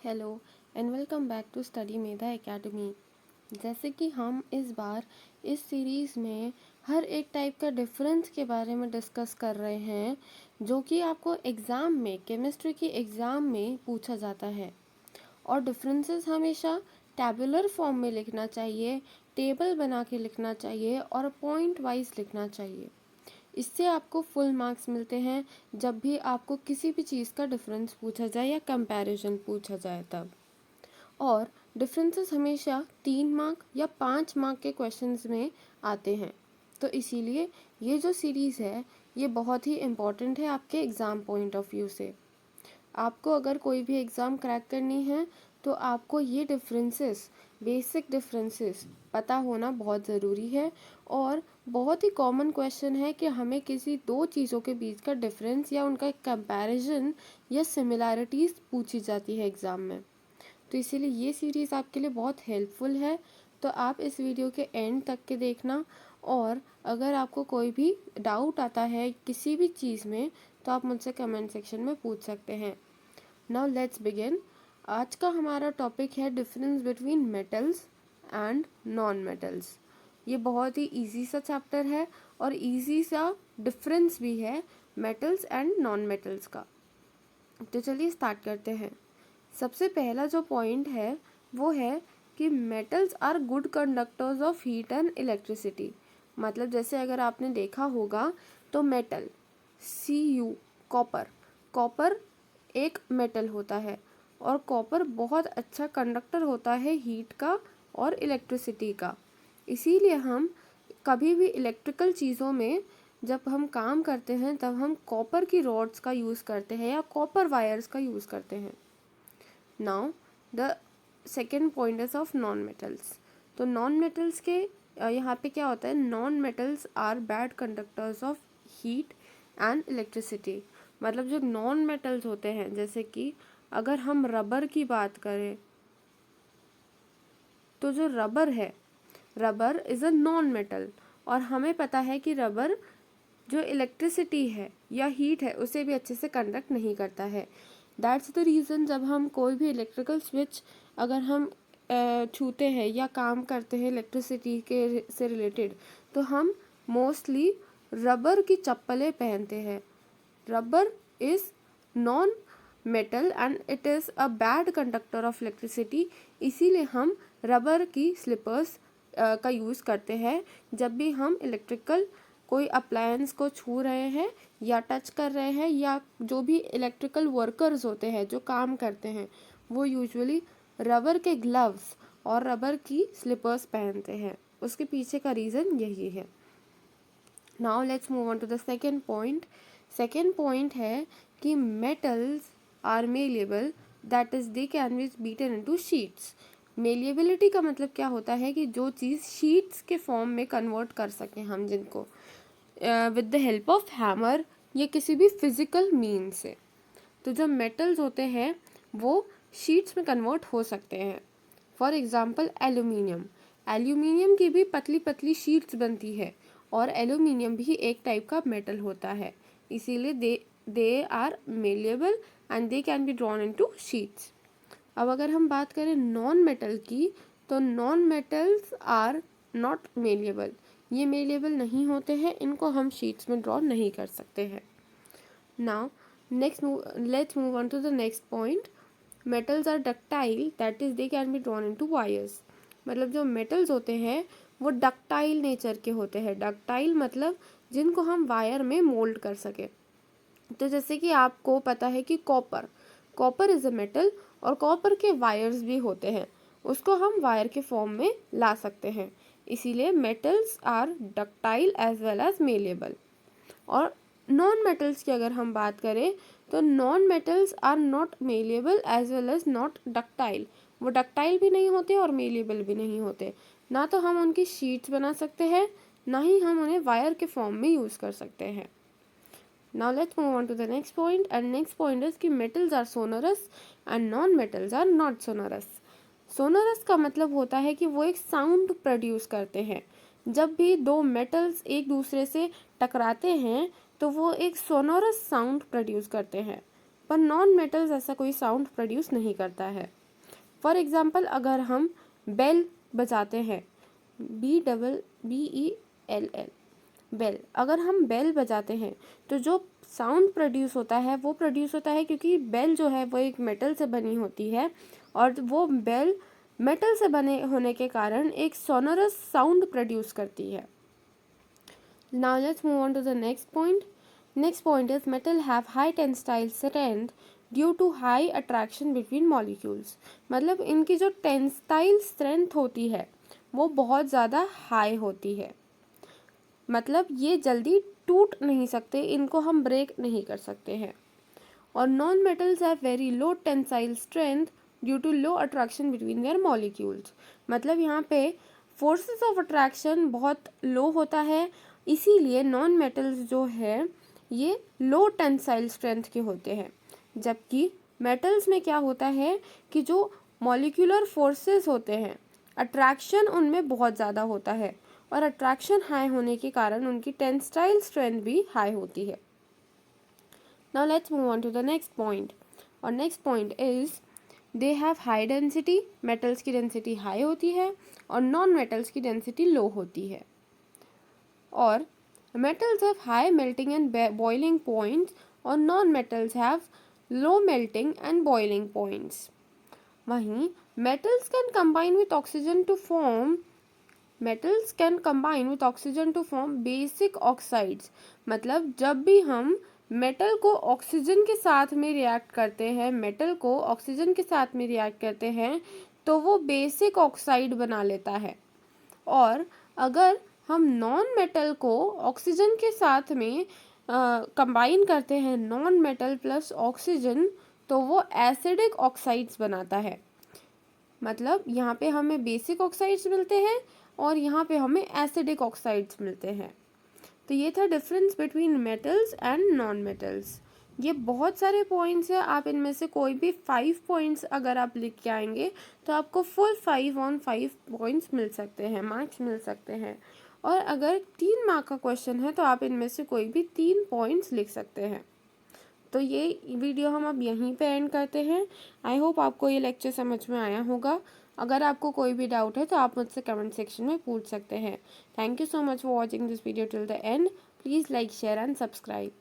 Hello and welcome back to Study Medha Academy. जैसे कि हम इस बार इस सीरीज़ में हर एक टाइप का डिफरेंस के बारे में डिस्कस कर रहे हैं जो कि आपको एग्ज़ाम में केमिस्ट्री की एग्ज़ाम में पूछा जाता है। और डिफरेंसेस हमेशा टैबुलर फॉर्म में लिखना चाहिए, टेबल बना के लिखना चाहिए और पॉइंट वाइज लिखना चाहिए। इससे आपको फुल मार्क्स मिलते हैं जब भी आपको किसी भी चीज़ का डिफरेंस पूछा जाए या कंपैरिजन पूछा जाए तब। और डिफरेंसेस हमेशा 3 मार्क या 5 मार्क के क्वेश्चंस में आते हैं। तो इसीलिए ये जो सीरीज़ है ये बहुत ही इम्पॉर्टेंट है आपके एग्ज़ाम पॉइंट ऑफ व्यू से। आपको अगर कोई भी एग्ज़ाम क्रैक करनी है तो आपको ये डिफरेंसेस, बेसिक डिफरेंसेस पता होना बहुत ज़रूरी है। और बहुत ही कॉमन क्वेश्चन है कि हमें किसी दो चीज़ों के बीच का डिफरेंस या उनका कंपैरिजन या सिमिलैरिटीज़ पूछी जाती है एग्ज़ाम में। तो इसीलिए ये सीरीज़ आपके लिए बहुत हेल्पफुल है। तो आप इस वीडियो के एंड तक के देखना। और अगर आपको कोई भी डाउट आता है किसी भी चीज़ में तो आप मुझसे कमेंट सेक्शन में पूछ सकते हैं। Now let's begin. आज का हमारा टॉपिक है difference between metals and non metals. ये बहुत ही इजी सा चैप्टर है और इजी सा डिफरेंस भी है मेटल्स एंड नॉन मेटल्स का। तो चलिए स्टार्ट करते हैं। सबसे पहला जो पॉइंट है वो है कि metals are good conductors of heat and electricity. मतलब जैसे अगर आपने देखा होगा तो मेटल Cu कॉपर एक मेटल होता है और कॉपर बहुत अच्छा कंडक्टर होता है हीट का और इलेक्ट्रिसिटी का। इसीलिए हम कभी भी इलेक्ट्रिकल चीज़ों में जब हम काम करते हैं तब हम कॉपर की रॉड्स का यूज़ करते हैं या कॉपर वायर्स का यूज़ करते हैं। Now the second point is of non metals. तो नॉन मेटल्स के यहाँ पे क्या होता है, non metals are bad conductors of heat and electricity. मतलब जो नॉन मेटल्स होते हैं, जैसे कि अगर हम रबर की बात करें तो जो रबर है, rubber is a non metal और हमें पता है कि रबर जो इलेक्ट्रिसिटी है या हीट है उसे भी अच्छे से कंडक्ट नहीं करता है। दैट्स द रीज़न जब हम कोई भी इलेक्ट्रिकल स्विच अगर हम छूते हैं या काम करते हैं इलेक्ट्रिसिटी के से रिलेटेड तो हम मोस्टली रबर की चप्पलें पहनते हैं। Rubber is non metal and it is a bad conductor of electricity. इसीलिए हम रबर की स्लीपर्स का यूज़ करते हैं जब भी हम इलेक्ट्रिकल कोई अप्लायंस को छू रहे हैं या टच कर रहे हैं, या जो भी इलेक्ट्रिकल वर्कर्स होते हैं जो काम करते हैं वो यूजुअली रबर के ग्लव्स और रबर की स्लीपर्स पहनते हैं। उसके पीछे का रीज़न यही है। Now let's move on to the second point. Second point है कि metals are malleable, that is they can be beaten into sheets. Malleability का मतलब क्या होता है कि जो चीज़ शीट्स के फॉर्म में कन्वर्ट कर सकें हम, जिनको with the help of hammer या किसी भी फिजिकल मीन से। तो जो मेटल्स होते हैं वो शीट्स में कन्वर्ट हो सकते हैं। फॉर एग्जांपल एल्यूमिनियम, एल्यूमिनियम की भी पतली पतली शीट्स बनती है और एल्यूमिनियम भी एक टाइप का मेटल होता है। इसीलिए they are malleable and they can be drawn into sheets. अब अगर हम बात करें नॉन मेटल की तो non metals are not malleable. ये मेलेबल नहीं होते हैं, इनको हम शीट्स में ड्रॉ नहीं कर सकते हैं। Now let's move on to the next point. Metals are ductile, that is they can be drawn into wires. मतलब जो मेटल्स होते हैं वो डक्टाइल नेचर के होते हैं। डक्टाइल मतलब जिनको हम वायर में मोल्ड कर सके। तो जैसे कि आपको पता है कि कॉपर इज अ मेटल और कॉपर के वायर्स भी होते हैं, उसको हम वायर के फॉर्म में ला सकते हैं। इसीलिए metals are ductile as well as malleable. और नॉन मेटल्स की अगर हम बात करें तो non metals are not malleable as well as not ductile. वो डक्टाइल भी नहीं होते और मेलेबल भी नहीं होते। ना तो हम उनकी शीट्स बना सकते हैं, ना ही हम उन्हें वायर के फॉर्म में यूज़ कर सकते हैं। Now let's move on to the next point, and next point is कि metals are sonorous and non-metals are not sonorous. Sonorous का मतलब होता है कि वो एक साउंड प्रोड्यूस करते हैं। जब भी दो मेटल्स एक दूसरे से टकराते हैं तो वो एक सोनोरस साउंड प्रोड्यूस करते हैं। पर नॉन मेटल्स ऐसा कोई साउंड प्रोड्यूस नहीं करता है। फॉर एग्जाम्पल अगर हम बेल बजाते हैं, BEELL बेल, अगर हम बेल बजाते हैं तो जो साउंड प्रोड्यूस होता है वो प्रोड्यूस होता है क्योंकि बेल जो है वो एक मेटल से बनी होती है और वो बेल मेटल से बने होने के कारण एक सोनरस साउंड प्रोड्यूस करती है। Now let's move on to the next point. Next point is metal have high tensile strength due to high attraction between molecules. मतलब इनकी जो टेंसाइल स्ट्रेंथ होती है वो बहुत ज़्यादा हाई होती है, मतलब ये जल्दी टूट नहीं सकते, इनको हम ब्रेक नहीं कर सकते हैं। और non metals have very low tensile strength due to low attraction between their molecules. मतलब यहाँ पे फोर्सेस ऑफ अट्रैक्शन बहुत लो होता है, इसीलिए नॉन मेटल्स जो है ये लो टेंसाइल स्ट्रेंथ के होते हैं। जबकि मेटल्स में क्या होता है कि जो मॉलिक्यूलर फोर्सेस होते हैं, अट्रैक्शन उनमें बहुत ज़्यादा होता है और अट्रैक्शन हाई होने के कारण उनकी टेंसाइल स्ट्रेंथ भी हाई होती है। Now let's move on to the next point. और next point is they have high density. metals की density high होती है और non metals की density low होती है। और metals have high melting and boiling points और non metals have low melting and boiling points। वहीं metals can combine with oxygen to form basic oxides। मतलब जब भी हम मेटल को ऑक्सीजन के साथ में रिएक्ट करते हैं तो वो बेसिक ऑक्साइड बना लेता है। और अगर हम नॉन मेटल को ऑक्सीजन के साथ में कंबाइन करते हैं, नॉन मेटल प्लस ऑक्सीजन, तो वो एसिडिक ऑक्साइड्स बनाता है। मतलब यहाँ पे हमें बेसिक ऑक्साइड्स मिलते हैं और यहाँ पे हमें एसिडिक ऑक्साइड्स मिलते हैं। तो ये था difference between metals and non metals. ये बहुत सारे पॉइंट्स हैं, आप इनमें से कोई भी 5 पॉइंट्स अगर आप लिख के आएंगे तो आपको फुल 5/5 पॉइंट्स मिल सकते हैं, मार्क्स मिल सकते हैं। और अगर 3 मार्क का क्वेश्चन है तो आप इनमें से कोई भी 3 पॉइंट्स लिख सकते हैं। तो ये वीडियो हम अब यहीं पे एंड करते हैं। आई होप आपको ये लेक्चर समझ में आया होगा। अगर आपको कोई भी डाउट है तो आप मुझसे कमेंट सेक्शन में पूछ सकते हैं। Thank you so much for watching this video till the end. Please like, share and subscribe.